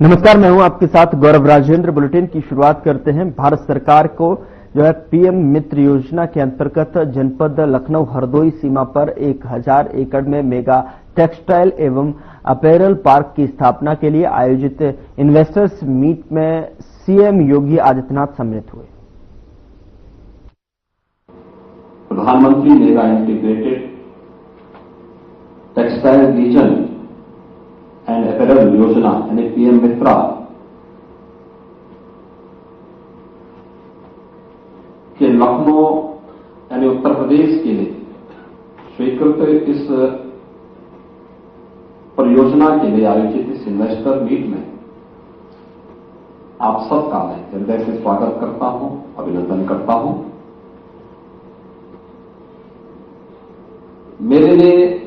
नमस्कार, मैं हूं आपके साथ गौरव राजेंद्र। बुलेटिन की शुरुआत करते हैं। भारत सरकार को जो है पीएम मित्र योजना के अंतर्गत जनपद लखनऊ हरदोई सीमा पर 1000 एकड़ में मेगा टेक्सटाइल एवं अपैरल पार्क की स्थापना के लिए आयोजित इन्वेस्टर्स मीट में सीएम योगी आदित्यनाथ सम्मिलित हुए। प्रधानमंत्री mega integrated textile reason and apparel योजना यानी पीएम मित्रा के लखनऊ यानी उत्तर प्रदेश के लिए स्वीकृत इस परियोजना के लिए आयोजित इस इन्वेस्टर मीट में आप सबका मैं हृदय से स्वागत करता हूं, अभिनंदन करता हूं। मेरे लिए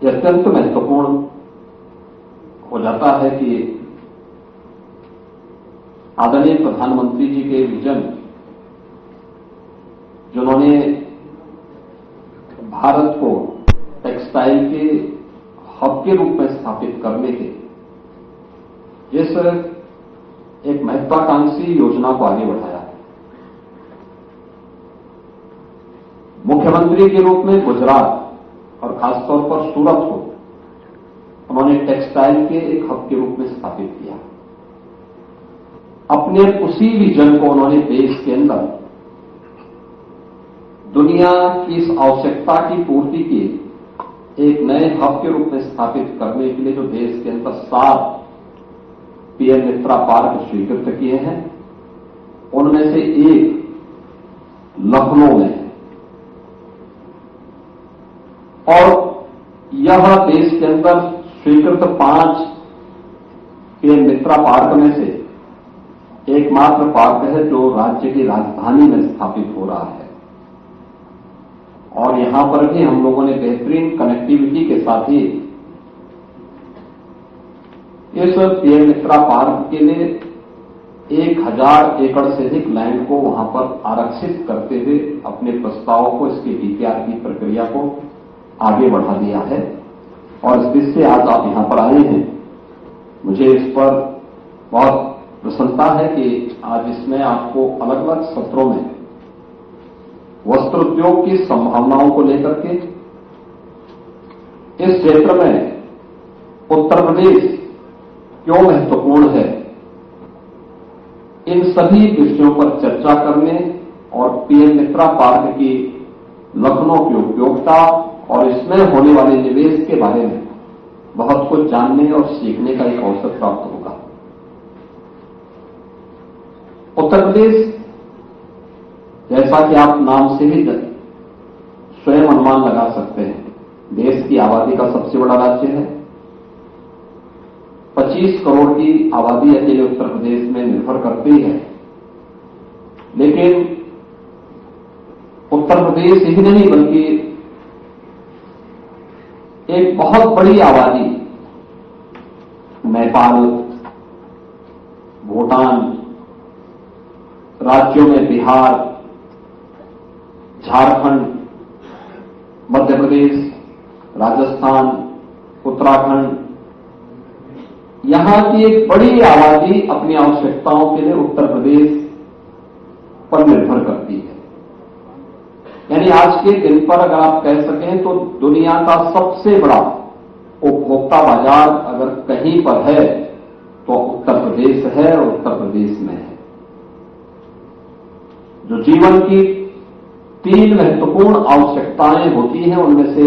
यह अत्यंत महत्वपूर्ण हो जाता है कि आदरणीय प्रधानमंत्री जी के विजन, जिन्होंने भारत को टेक्सटाइल के हब के रूप में स्थापित करने के जिस एक महत्वाकांक्षी योजना को आगे बढ़ाया है। मुख्यमंत्री के रूप में गुजरात और खासतौर पर सूरत को उन्होंने टेक्सटाइल के एक हब के रूप में स्थापित किया। अपने उसी विजन को उन्होंने देश के अंदर दुनिया की इस आवश्यकता की पूर्ति के एक नए हब के रूप में स्थापित करने के लिए जो देश के अंदर 7 पीएम मित्रा पार्क स्वीकृत किए हैं, उनमें से एक लखनऊ में है। और यह देश के अंदर स्वीकृत 5 पीएम मित्रा पार्क में से एकमात्र पार्क है जो राज्य की राजधानी में स्थापित हो रहा है। और यहां पर भी हम लोगों ने बेहतरीन कनेक्टिविटी के साथ ही इस पीएम मित्रा पार्क के लिए 1000 एकड़ से अधिक लैंड को वहां पर आरक्षित करते हुए अपने प्रस्तावों को, इसके डीपीआर की प्रक्रिया को आगे बढ़ा दिया है। और इस दृष्टि से आज आप यहां पर आए हैं, मुझे इस पर बहुत प्रसन्नता है कि आज इसमें आपको अलग अलग सत्रों में वस्त्र उद्योग की संभावनाओं को लेकर के इस क्षेत्र में उत्तर प्रदेश क्यों महत्वपूर्ण है, इन सभी विषयों पर चर्चा करने और पीएम मित्रा पार्क की लखनऊ की उपयोगिता और इसमें होने वाले निवेश के बारे में बहुत कुछ जानने और सीखने का एक अवसर प्राप्त होगा। उत्तर प्रदेश, जैसा कि आप नाम से ही स्वयं अनुमान लगा सकते हैं, देश की आबादी का सबसे बड़ा राज्य है। 25 करोड़ की आबादी अकेले उत्तर प्रदेश में निर्भर करती है। लेकिन उत्तर प्रदेश ही नहीं बल्कि एक बहुत बड़ी आबादी नेपाल, भूटान, राज्यों में बिहार, झारखंड, मध्य प्रदेश, राजस्थान, उत्तराखंड, यहां की एक बड़ी आबादी अपनी आवश्यकताओं के लिए उत्तर प्रदेश पर निर्भर करती है। यानी आज के दिन पर अगर आप कह सकें तो दुनिया का सबसे बड़ा उपभोक्ता बाजार अगर कहीं पर है तो उत्तर प्रदेश है और उत्तर प्रदेश में है। जो जीवन की 3 महत्वपूर्ण आवश्यकताएं होती हैं, उनमें से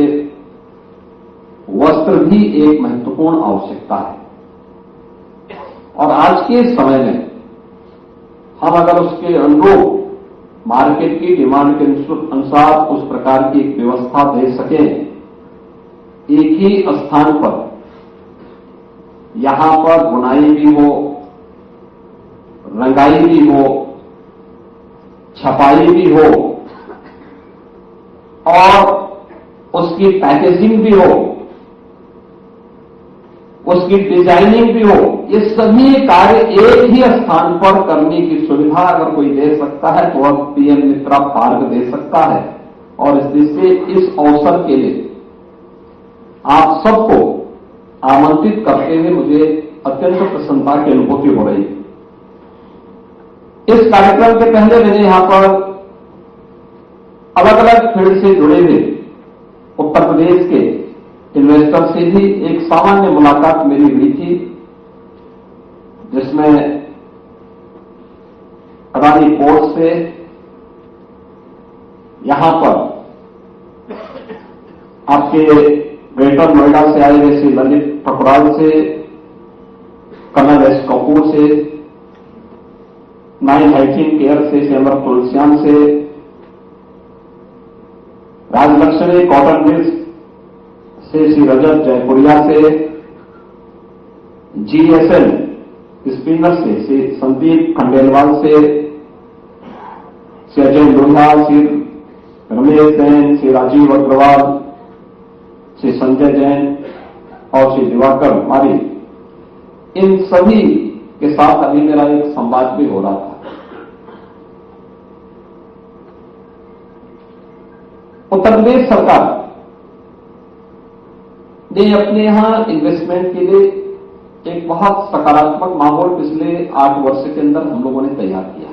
वस्त्र भी एक महत्वपूर्ण आवश्यकता है। और आज के समय में हम अगर उसके अनुरूप मार्केट की डिमांड के अनुसार उस प्रकार की एक व्यवस्था दे सकें, एक ही स्थान पर यहां पर बुनाई भी हो, रंगाई भी हो, छपाई भी हो और उसकी पैकेजिंग भी हो, उसकी डिजाइनिंग भी हो, ये सभी कार्य एक ही स्थान पर करने की सुविधा अगर कोई दे सकता है तो वह पीएम मित्रा पार्क दे सकता है। और इस दृष्टि से इस अवसर के लिए आप सबको आमंत्रित करते हुए मुझे अत्यंत प्रसन्नता की अनुभूति हो रही है। इस कार्यक्रम के पहले मैंने यहां पर अलग अलग फील्ड से जुड़े हुए उत्तर प्रदेश के इन्वेस्टर से भी एक सामान्य मुलाकात मेरी हुई थी, जिसमें अदानी पोर्ट से यहां पर आपके ग्रेटर नोएडा से आए हुए श्री ललित ठकुराल से, कर्नल एस कपूर से, 918 केयर से श्री अमर तुलसियान से, राजलक्ष्मी कॉटन मिल्स से श्री रजत जयपुरिया से, जीएसएल स्पिनर से श्री संदीप खंडेलवाल से, श्री अजय लोहिया, श्री रमेश जैन, श्री राजीव अग्रवाल, श्री संजय जैन और श्री दिवाकर मारी, इन सभी के साथ अभी मेरा एक संवाद भी हो रहा था। उत्तर प्रदेश सरकार ने अपने यहां इन्वेस्टमेंट के लिए एक बहुत सकारात्मक माहौल पिछले 8 वर्ष के अंदर हम लोगों ने तैयार किया,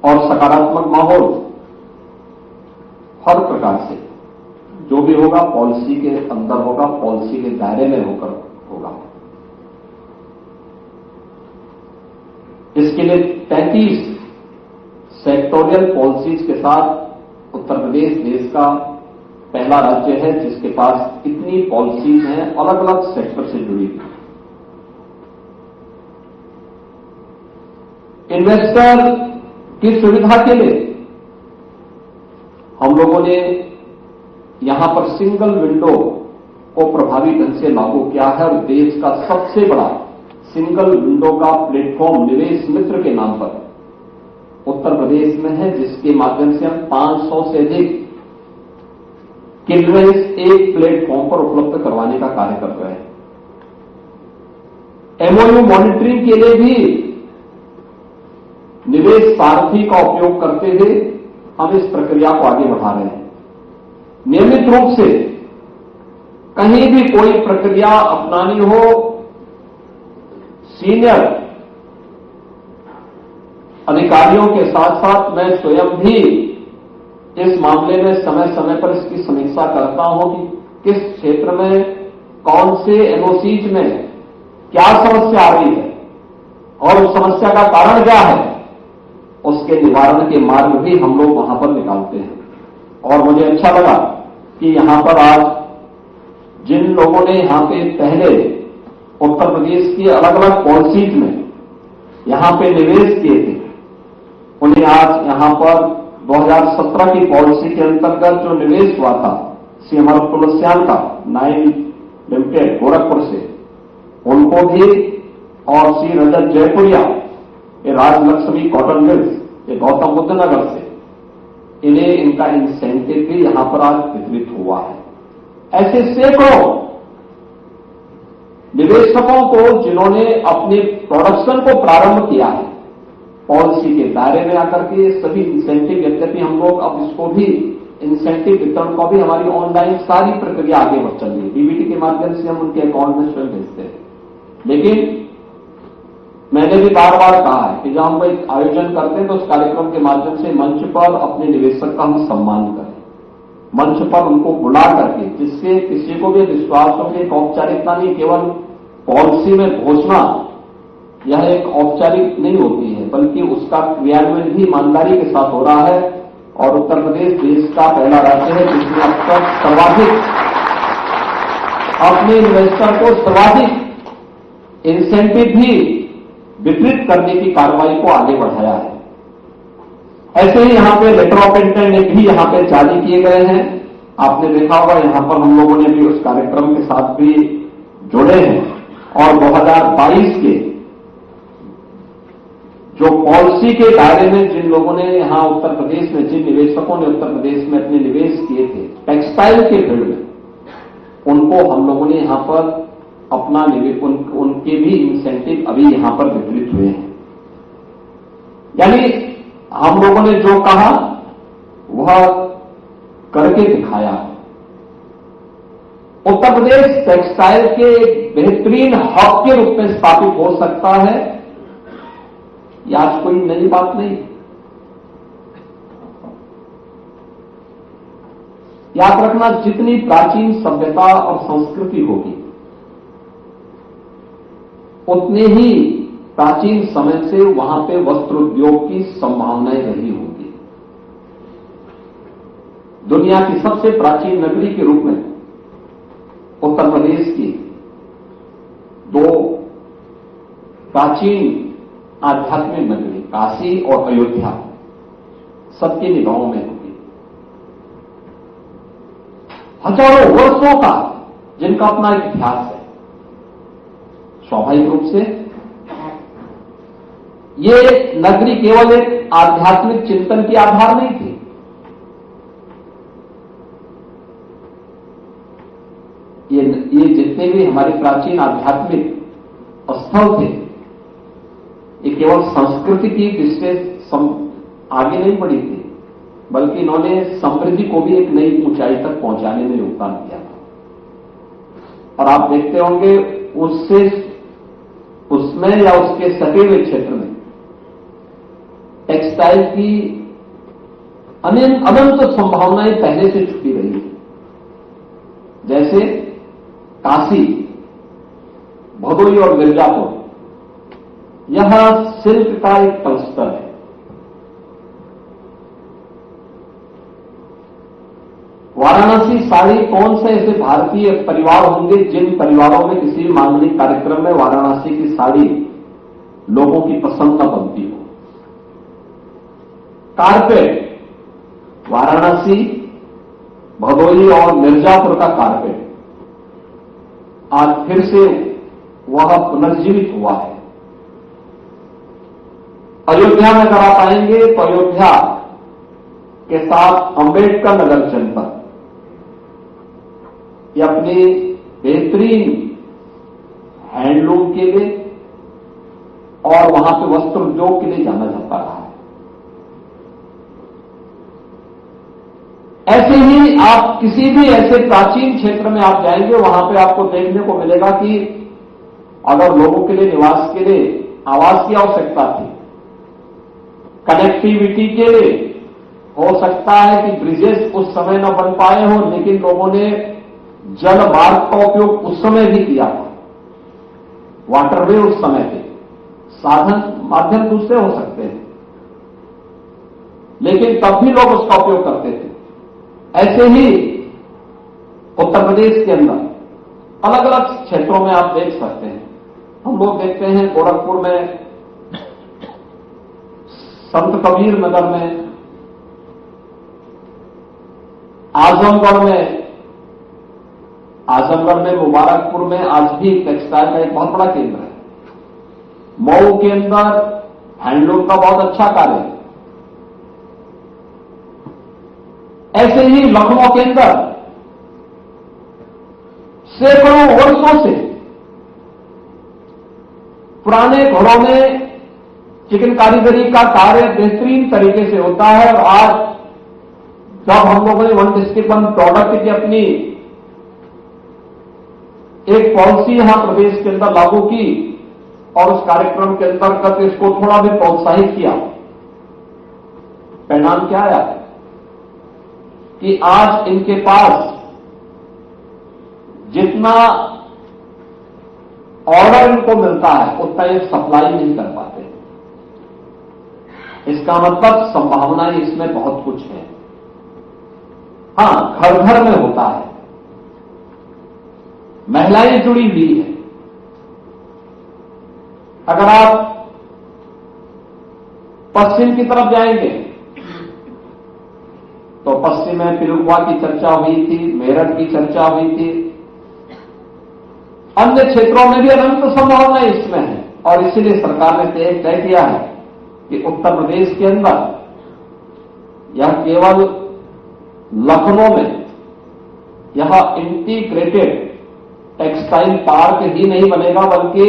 और सकारात्मक माहौल हर प्रकार से जो भी होगा पॉलिसी के अंदर होगा, पॉलिसी के दायरे में होकर होगा। इसके लिए 33 सेक्टोरियल पॉलिसीज के साथ उत्तर प्रदेश देश का पहला राज्य है जिसके पास इतनी पॉलिसीज हैं अलग अलग सेक्टर से जुड़ी हुई। इन्वेस्टर की सुविधा के लिए हम लोगों ने यहां पर सिंगल विंडो को प्रभावी ढंग से लागू किया है, और देश का सबसे बड़ा सिंगल विंडो का प्लेटफॉर्म निवेश मित्र के नाम पर उत्तर प्रदेश में है, जिसके माध्यम से हम 500 से अधिक निवेश एक प्लेटफॉर्म पर उपलब्ध करवाने का कार्य कर रहे हैं। एमओयू मॉनिटरिंग के लिए भी निवेश सारथी का उपयोग करते हुए हम इस प्रक्रिया को आगे बढ़ा रहे हैं। नियमित रूप से कहीं भी कोई प्रक्रिया अपनानी हो, सीनियर अधिकारियों के साथ साथ मैं स्वयं भी इस मामले में समय समय पर इसकी समीक्षा करता हूं कि किस क्षेत्र में कौन से एनओसीज में क्या समस्या आ रही है और उस समस्या का कारण क्या है, उसके निवारण के मार्ग भी हम लोग वहां पर निकालते हैं। और मुझे अच्छा लगा कि यहां पर आज जिन लोगों ने यहां पे पहले उत्तर प्रदेश की अलग अलग पॉलिसीज में यहां पे निवेश किए थे, उन्हें आज यहां पर 2017 की पॉलिसी के अंतर्गत जो निवेश हुआ था श्री अमर तुलसियान का 9 लिमिटेड गोरखपुर से, उनको भी, और श्री रजत जयपुरिया ये राजलक्ष्मी कॉटन मिल्स ये गौतम बुद्ध नगर से, इन्हें इनका इंसेंटिव भी यहां पर आज वितरित हुआ है। ऐसे सैकड़ों निवेशकों को जिन्होंने अपने प्रोडक्शन को प्रारंभ किया है पॉलिसी के दायरे में आकर के, सभी इंसेंटिव, यद्यपि हम लोग अब इसको भी इंसेंटिव वितरण को भी हमारी ऑनलाइन सारी प्रक्रिया आगे बढ़ चल रही है, डीबीटी के माध्यम से हम उनके अकाउंट में स्वयं भेजते हैं। लेकिन मैंने भी बार बार कहा है कि जब हम एक आयोजन करते हैं तो उस कार्यक्रम के माध्यम से मंच पर अपने निवेशक का हम सम्मान करें, मंच पर उनको बुला करके, जिससे किसी को भी विश्वास हो कि एक औपचारिकता नहीं, केवल पॉलिसी में घोषणा यह एक औपचारिक नहीं होती है, बल्कि उसका क्रियान्वयन भी ईमानदारी के साथ हो रहा है। और उत्तर प्रदेश देश का पहला राज्य है जिसमें अब तक सर्वाधिक अपने इन्वेस्टर को सर्वाधिक इंसेंटिव भी वितरित करने की कार्रवाई को आगे बढ़ाया है। ऐसे ही यहां पे लेटर ऑफ इंटेंट भी यहां पे जारी किए गए हैं। आपने देखा होगा यहां पर हम लोगों ने भी उस कार्यक्रम के साथ भी जुड़े हैं, और 2022 के जो पॉलिसी के दायरे में जिन लोगों ने यहां उत्तर प्रदेश में, जिन निवेशकों ने उत्तर प्रदेश में अपने निवेश किए थे टेक्सटाइल के फील्ड में, उनको हम लोगों ने यहां पर अपना उनके भी इंसेंटिव अभी यहां पर वितरित हुए हैं। यानी हम लोगों ने जो कहा वह करके दिखाया। उत्तर प्रदेश टेक्सटाइल के एक बेहतरीन हब के रूप में स्थापित हो सकता है, यह आज कोई नई बात नहीं। याद रखना, जितनी प्राचीन सभ्यता और संस्कृति होगी उतनी ही प्राचीन समय से वहां पे वस्त्र उद्योग की संभावनाएं रही होंगी। दुनिया की सबसे प्राचीन नगरी के रूप में उत्तर प्रदेश की दो प्राचीन आध्यात्मिक नगरी काशी और अयोध्या सबकी निगाहों में होगी। हजारों वर्षों का जिनका अपना एक इतिहास है। स्वाभाविक रूप से ये नगरी केवल एक आध्यात्मिक चिंतन की आधार नहीं थी, ये जितने भी हमारे प्राचीन आध्यात्मिक स्थल थे, ये केवल संस्कृति की दृष्टि से आगे नहीं बढ़ी थी, बल्कि इन्होंने समृद्धि को भी एक नई ऊंचाई तक पहुंचाने में योगदान दिया था। और आप देखते होंगे उसमें या उसके सटे हुए क्षेत्र में टेक्सटाइल की अनंत संभावनाएं पहले से छुपी रही है। जैसे काशी, भदोई और मिर्जापुर, यह सिल्क का एक क्लस्टर है। वाराणसी साड़ी, कौन से ऐसे भारतीय परिवार होंगे जिन परिवारों में किसी मांगलिक कार्यक्रम में वाराणसी की साड़ी लोगों की पसंद न बनती हो। कारपेट, वाराणसी, भदोई और मिर्जापुर का कारपेट आज फिर से वह पुनर्जीवित हुआ है। अयोध्या में अगर आप आएंगे तो अयोध्या के साथ अंबेडकर नगर जनपद ये अपने बेहतरीन हैंडलूम के लिए और वहां पे वस्त्र उद्योग के लिए जाना जाता रहा है। ऐसे ही आप किसी भी ऐसे प्राचीन क्षेत्र में आप जाएंगे, वहां पे आपको देखने को मिलेगा कि अगर लोगों के लिए निवास के लिए आवास की आवश्यकता थी, कनेक्टिविटी के लिए हो सकता है कि ब्रिजेस उस समय न बन पाए हों, लेकिन लोगों ने जल मार्ग का उपयोग उस समय भी किया था। वाटरवे उस समय थे, साधन माध्यम दूसरे हो सकते हैं, लेकिन तब भी लोग उसका उपयोग करते थे। ऐसे ही उत्तर प्रदेश के अंदर अलग अलग क्षेत्रों में आप देख सकते हैं। हम लोग देखते हैं गोरखपुर में, संत कबीर नगर में, आजमगढ़ में, मुबारकपुर में आज भी टेक्सटाइल का एक बहुत बड़ा केंद्र है। मऊ के अंदर हैंडलूम का बहुत अच्छा कार्य है। ऐसे ही लखनऊ के अंदर सैकड़ों वर्षों से पुराने घरों में चिकन कारीगरी का कार्य बेहतरीन तरीके से होता है। और आज जब हम लोगों ने वन डिस्ट्रिक्ट वन प्रोडक्ट की अपनी एक पॉलिसी यहां प्रदेश के अंदर लागू की और उस कार्यक्रम के अंतर्गत इसको थोड़ा भी प्रोत्साहित किया, परिणाम क्या आया कि आज इनके पास जितना ऑर्डर इनको मिलता है उतना ये सप्लाई नहीं कर पाते। इसका मतलब संभावनाएं इसमें बहुत कुछ है। हां, घर घर में होता है, महिलाएं जुड़ी हुई है। अगर आप पश्चिम की तरफ जाएंगे तो पश्चिम में पिलुआ की चर्चा हुई थी, मेरठ की चर्चा हुई थी, अन्य क्षेत्रों में भी अनंत संभावनाएं इसमें है। और इसीलिए सरकार ने तय किया है कि उत्तर प्रदेश के अंदर यह केवल लखनऊ में यह इंटीग्रेटेड टेक्सटाइल पार्क ही नहीं बनेगा, बल्कि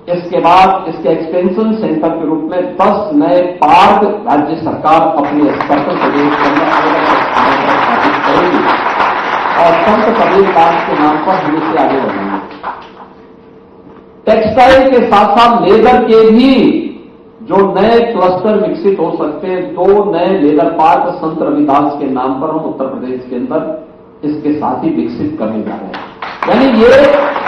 इसके बाद इसके एक्सटेंशन सेंटर के रूप में 10 नए पार्क राज्य सरकार अपने स्तर पर प्रदेश के अंदर अलग अलग स्थानों पर स्थापित करेगी। और संत कबीरदास के नाम पर हम इसे आगे बढ़ाएंगे। टेक्सटाइल के साथ साथ लेदर के भी जो नए क्लस्टर विकसित हो सकते हैं, 2 नए लेदर पार्क संत रविदास के नाम पर हम उत्तर प्रदेश के अंदर इसके साथ ही विकसित करने जा रहे हैं। यानी ये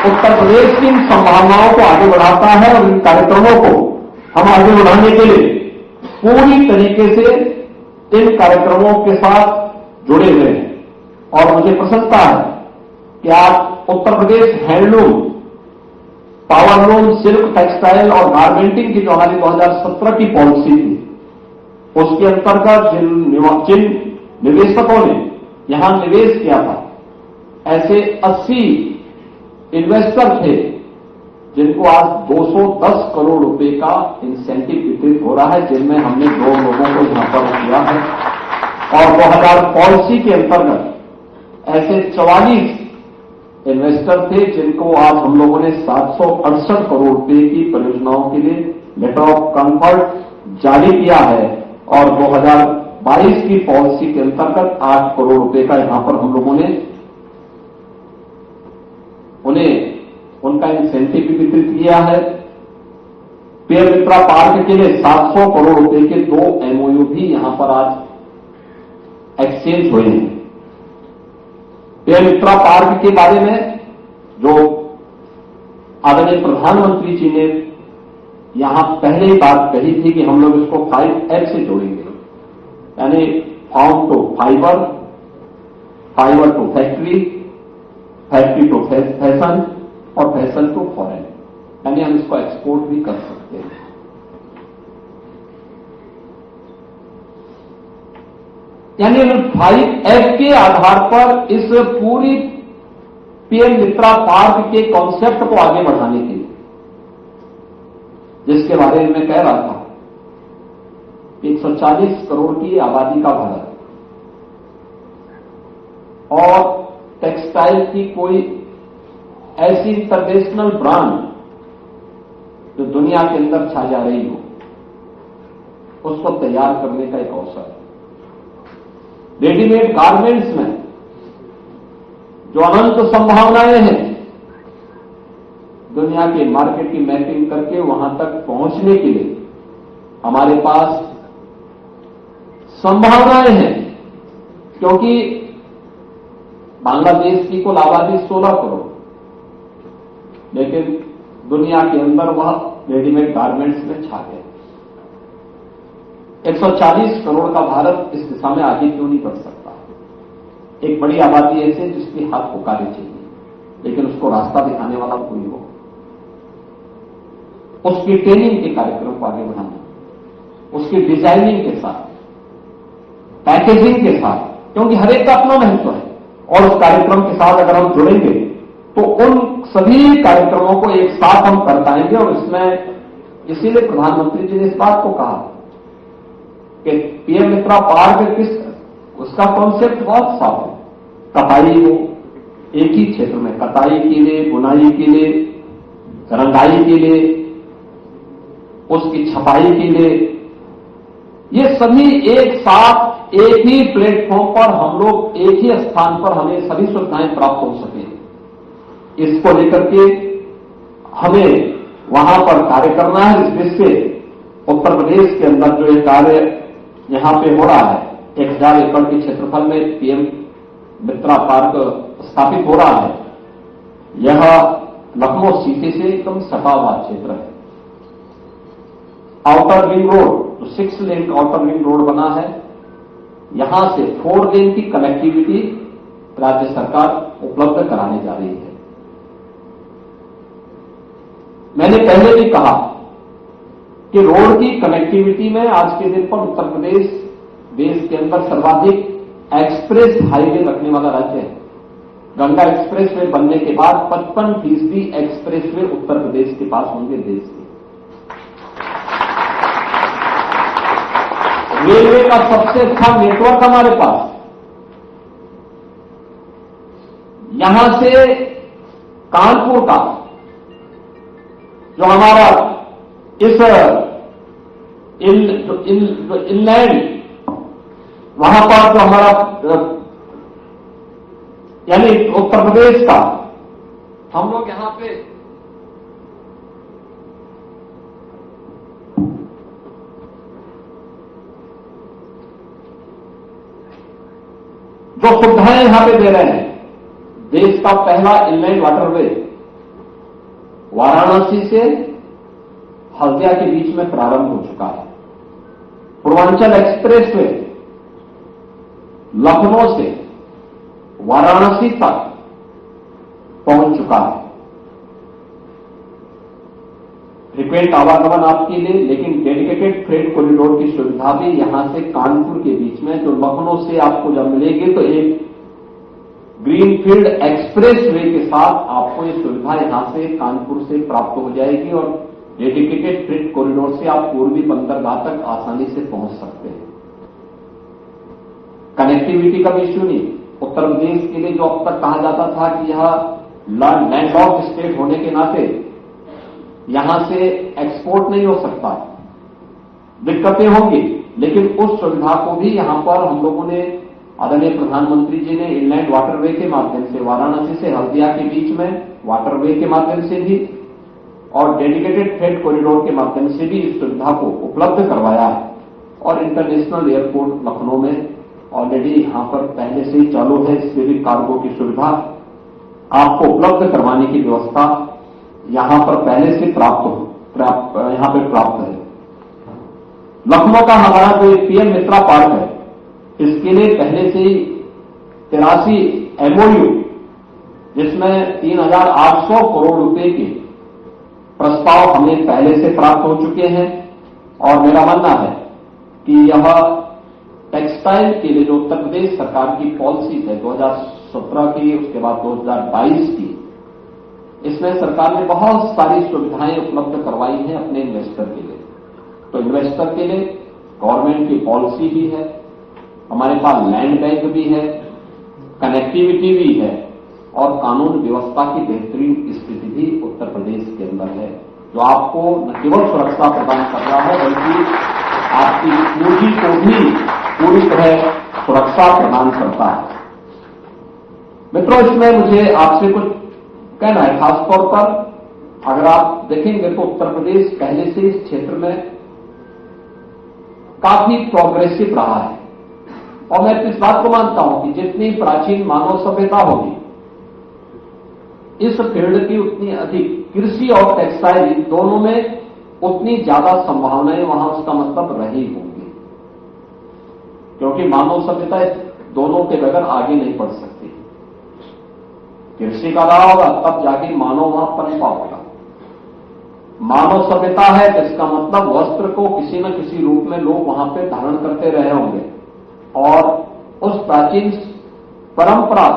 उत्तर प्रदेश की इन संभावनाओं को आगे बढ़ाता है और इन कार्यक्रमों को हम आगे बढ़ाने के लिए पूरी तरीके से इन कार्यक्रमों के साथ जुड़े हुए हैं। और मुझे प्रसन्नता है कि आज Uttar Pradesh handloom, powerloom, silk, textile और गारमेंटिंग की जो हमारी 2017 की पॉलिसी थी, उसके अंतर्गत जिन निवेशकों ने यहां निवेश किया था, ऐसे 80 इन्वेस्टर थे जिनको आज 210 करोड़ रुपए का इंसेंटिव वितरित हो रहा है, जिनमें हमने 2 लोगों को यहां पर किया है। और 2000 पॉलिसी के अंतर्गत ऐसे 44 इन्वेस्टर थे जिनको आज हम लोगों ने 768 करोड़ रुपए की परियोजनाओं के लिए लेटर ऑफ कंफर्ट जारी किया है। और 2022 की पॉलिसी के अंतर्गत 8 करोड़ रुपए का यहां पर हम लोगों ने उन्हें उनका इंसेंटिव भी वितरित किया है। पीएम मित्रा पार्क के लिए 700 करोड़ रुपए के 2 एमओयू भी यहां पर आज एक्सचेंज हुए हैं। पीएम मित्रा पार्क के बारे में जो आदरणीय प्रधानमंत्री जी ने यहां पहले ही बात कही थी कि हम लोग इसको 5F से जोड़ेंगे, यानी farm to fibre, fibre to factory, factory to fashion और फैशन टू फॉरेन, यानी हम इसको एक्सपोर्ट भी कर सकते हैं। यानी 5F के आधार पर इस पूरी पीएम मित्रा पार्क के कॉन्सेप्ट को आगे बढ़ाने के लिए, जिसके बारे में मैं कह रहा था, 140 करोड़ की आबादी का भारत और टेक्सटाइल की कोई ऐसी इंटरनेशनल ब्रांड जो दुनिया के अंदर छा जा रही हो, उसको तैयार करने का एक अवसर है। रेडीमेड गारमेंट्स में जो अनंत संभावनाएं हैं, दुनिया के मार्केट की मैपिंग करके वहां तक पहुंचने के लिए हमारे पास संभावनाएं हैं, क्योंकि बांग्लादेश की कुल आबादी 16 करोड़, लेकिन दुनिया के अंदर वह रेडीमेड गारमेंट्स में छा गए। 140 करोड़ का भारत इस दिशा में आगे क्यों नहीं बढ़ सकता? एक बड़ी आबादी ऐसी है जिसकी हाथ पुकारे चाहिए, लेकिन उसको रास्ता दिखाने वाला कोई हो, उसकी ट्रेनिंग के कार्यक्रम को आगे बढ़ाना, उसकी डिजाइनिंग के साथ, पैकेजिंग के साथ, क्योंकि हर एक का अपना महत्व है। और उस कार्यक्रम के साथ अगर हम जुड़ेंगे तो उन सभी कार्यक्रमों को एक साथ हम कर पाएंगे। और इसमें इसीलिए प्रधानमंत्री जी ने इस बात को कहा कि पीएम मित्रा पार्क उसका कॉन्सेप्ट बहुत साफ है। कटाई हो एक ही क्षेत्र में, कटाई के लिए, बुनाई के लिए, रंगाई के लिए, उसकी छपाई के लिए, ये सभी एक साथ एक ही प्लेटफॉर्म पर हम लोग एक ही स्थान पर हमें सभी सुविधाएं प्राप्त हो सके, इसको लेकर के हमें वहां पर कार्य करना है। इस दृष्टि से उत्तर प्रदेश के अंदर जो ये कार्य यहां पे हो रहा है, 1000 एकड़ के क्षेत्रफल में पीएम मित्रा पार्क स्थापित हो रहा है, यह लखनऊ सिटी से एकदम सटा हुआ क्षेत्र है। आउटर रिंग रोड, तो 6 लेन का आउटर रिंग रोड बना है, यहां से 4 लेन की कनेक्टिविटी राज्य सरकार उपलब्ध कराने जा रही है। मैंने पहले भी कहा कि रोड की कनेक्टिविटी में आज के दिन पर उत्तर प्रदेश देश के अंदर सर्वाधिक एक्सप्रेस हाईवे रखने वाला राज्य है। गंगा एक्सप्रेस वे बनने के बाद 55% एक्सप्रेस वे उत्तर प्रदेश के पास होंगे देश के। रेलवे का सबसे अच्छा नेटवर्क हमारे पास, यहां से कानपुर का जो हमारा इस इनलैंड वहां पर जो हमारा यानी उत्तर प्रदेश का हम लोग यहां पे जो सुविधाएं यहां पे दे रहे हैं, देश का पहला इनलैंड वाटरवे वाराणसी से हल्दिया के बीच में प्रारंभ हो चुका है। पूर्वांचल एक्सप्रेसवे लखनऊ से वाराणसी तक पहुंच चुका है। फ्रीक्वेंट आवागमन आपके लिए, लेकिन डेडिकेटेड फ्रेट कॉरिडोर की सुविधा भी यहां से कानपुर के बीच में, जो लखनऊ से आपको जब मिलेगी तो एक ग्रीनफील्ड एक्सप्रेसवे के साथ आपको ये सुविधा यहां से कानपुर से प्राप्त हो जाएगी और डेडिकेटेड फ्रेट कॉरिडोर से आप पूर्वी बंदरगाह तक आसानी से पहुंच सकते हैं। कनेक्टिविटी का भी इश्यू नहीं। उत्तर प्रदेश के लिए जो अब तक कहा जाता था कि यह लैंडलॉक्ड स्टेट होने के नाते यहां से एक्सपोर्ट नहीं हो सकता, दिक्कतें होंगी, लेकिन उस सुविधा को भी यहां पर हम लोगों ने, आदरणीय प्रधानमंत्री जी ने इनलैंड वाटरवे के माध्यम से वाराणसी से हल्दिया के बीच में वाटरवे के माध्यम से भी और डेडिकेटेड फ्रेट कॉरिडोर के माध्यम से भी इस सुविधा को उपलब्ध करवाया है। और इंटरनेशनल एयरपोर्ट लखनऊ में ऑलरेडी यहां पर पहले से ही चालू है। स्पिरिट कार्गो की सुविधा आपको उपलब्ध करवाने की व्यवस्था यहां पर पहले से यहां पर प्राप्त है। लखनऊ का हमारा जो पीएम मित्रा पार्क है, इसके लिए पहले से ही 83 एमओयू, जिसमें 3,800 करोड़ रुपए के प्रस्ताव हमें पहले से प्राप्त हो चुके हैं। और मेरा मानना है कि यह टेक्सटाइल के लिए जो उत्तर प्रदेश सरकार की पॉलिसी है 2017 की, उसके बाद 2022 की, इसमें सरकार ने बहुत सारी सुविधाएं उपलब्ध करवाई हैं अपने इन्वेस्टर के लिए। तो इन्वेस्टर के लिए गवर्नमेंट की पॉलिसी भी है, हमारे पास लैंड बैंक भी है, कनेक्टिविटी भी है और कानून व्यवस्था की बेहतरीन स्थिति भी उत्तर प्रदेश के अंदर है, जो आपको न केवल सुरक्षा प्रदान कर रहा है बल्कि आपकी पूंजी को भी पूरी तरह सुरक्षा प्रदान करता है। मित्रों, इसमें मुझे आपसे कुछ कहना है। खासतौर पर अगर आप देखेंगे तो उत्तर प्रदेश पहले से इस क्षेत्र में काफी प्रोग्रेसिव रहा है और मैं इस बात को मानता हूं कि जितनी प्राचीन मानव सभ्यता होगी, इस फील्ड की उतनी अधिक कृषि और टेक्सटाइल दोनों में उतनी ज्यादा संभावनाएं वहां उसका मतलब रही होंगी, क्योंकि मानव सभ्यता दोनों के बगैर आगे नहीं बढ़ सकती। कृषि का रहा होगा तब जाके मानव वहां पनपा होगा। मानव सभ्यता है तो इसका मतलब वस्त्र को किसी न किसी रूप में लोग वहां पे धारण करते रहे होंगे और उस प्राचीन परंपरा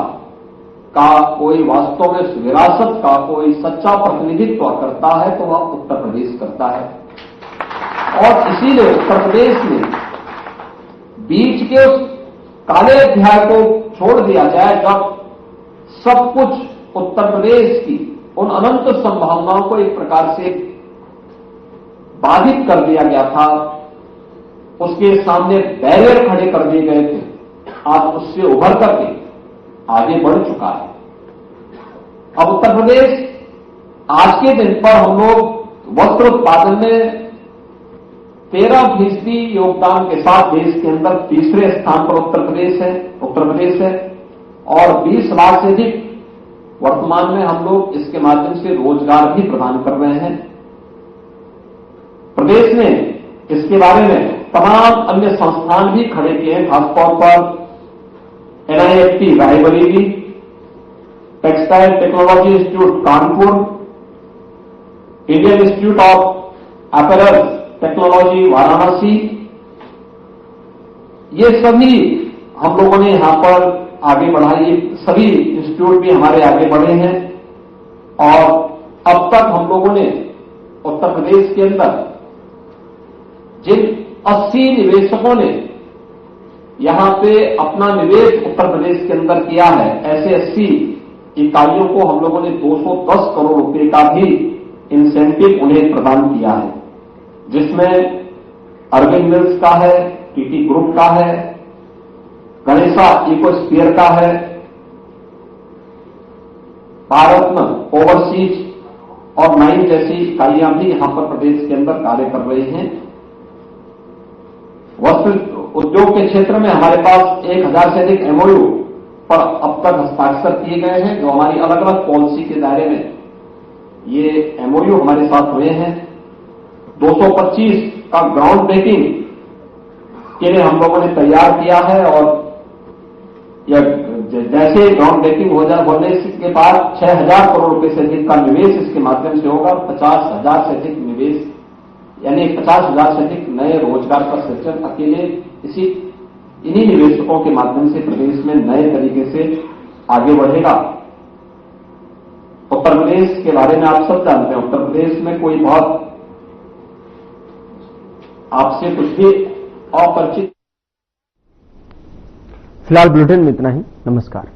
का कोई वास्तव में विरासत का कोई सच्चा प्रतिनिधित्व करता है तो वह उत्तर प्रदेश करता है। और इसीलिए उत्तर प्रदेश ने बीच के उस काले अध्याय को छोड़ दिया जाए जब सब कुछ उत्तर प्रदेश की उन अनंत संभावनाओं को एक प्रकार से बाधित कर दिया गया था, उसके सामने बैरियर खड़े कर दिए गए थे। आज उससे उभर करके आगे बढ़ चुका है। अब उत्तर प्रदेश आज के दिन पर हम लोग वस्त्र उत्पादन में 13% योगदान के साथ देश के अंदर तीसरे स्थान पर उत्तर प्रदेश है और 20 लाख से अधिक वर्तमान में हम लोग इसके माध्यम से रोजगार भी प्रदान कर रहे हैं। प्रदेश ने इसके बारे में तमाम अन्य संस्थान भी खड़े किए हैं, खासतौर पर NIFT Raebareli, textile technology institute Kanpur, Indian institute of apparel technology Varanasi, ये सभी हम लोगों ने यहां पर आगे बढ़ाई। सभी इंस्टीट्यूट भी हमारे आगे बढ़े हैं और अब तक हम लोगों ने उत्तर प्रदेश के अंदर जिन 80 निवेशकों ने यहां पे अपना निवेश उत्तर प्रदेश के अंदर किया है, ऐसे 80 इकाइयों को हम लोगों ने 210 करोड़ रुपए का भी इंसेंटिव उन्हें प्रदान किया है, जिसमें अरविंद मिल्स का है, टीटी ग्रुप का है, गणेशा इकोस्फीयर का है, भारतरत्न, ओवरसीज और नाइन जैसी इकाइयां भी यहां पर प्रदेश के अंदर कार्य कर रही हैं। वस्त्र उद्योग के क्षेत्र में हमारे पास 1000 से अधिक एमओयू पर अब तक हस्ताक्षर किए गए हैं, जो हमारी अलग अलग पॉलिसी के दायरे में ये एमओयू हमारे साथ हुए हैं। 225 का ग्राउंड ब्रेकिंग के लिए हम लोगों ने तैयार किया है और जैसे ग्राउंड ब्रेकिंग होने के बाद 6000 करोड़ रुपए से अधिक का निवेश इसके माध्यम से होगा। 50,000 से अधिक निवेश यानी 50,000 से अधिक नए रोजगार का सृजन अकेले इन्हीं निवेशकों के माध्यम से प्रदेश में नए तरीके से आगे बढ़ेगा। उत्तर प्रदेश के बारे में आप सब जानते हैं, उत्तर प्रदेश में कोई बहुत आपसे कुछ भी अपरिचित। फिलहाल बुलेटिन में इतना ही। नमस्कार।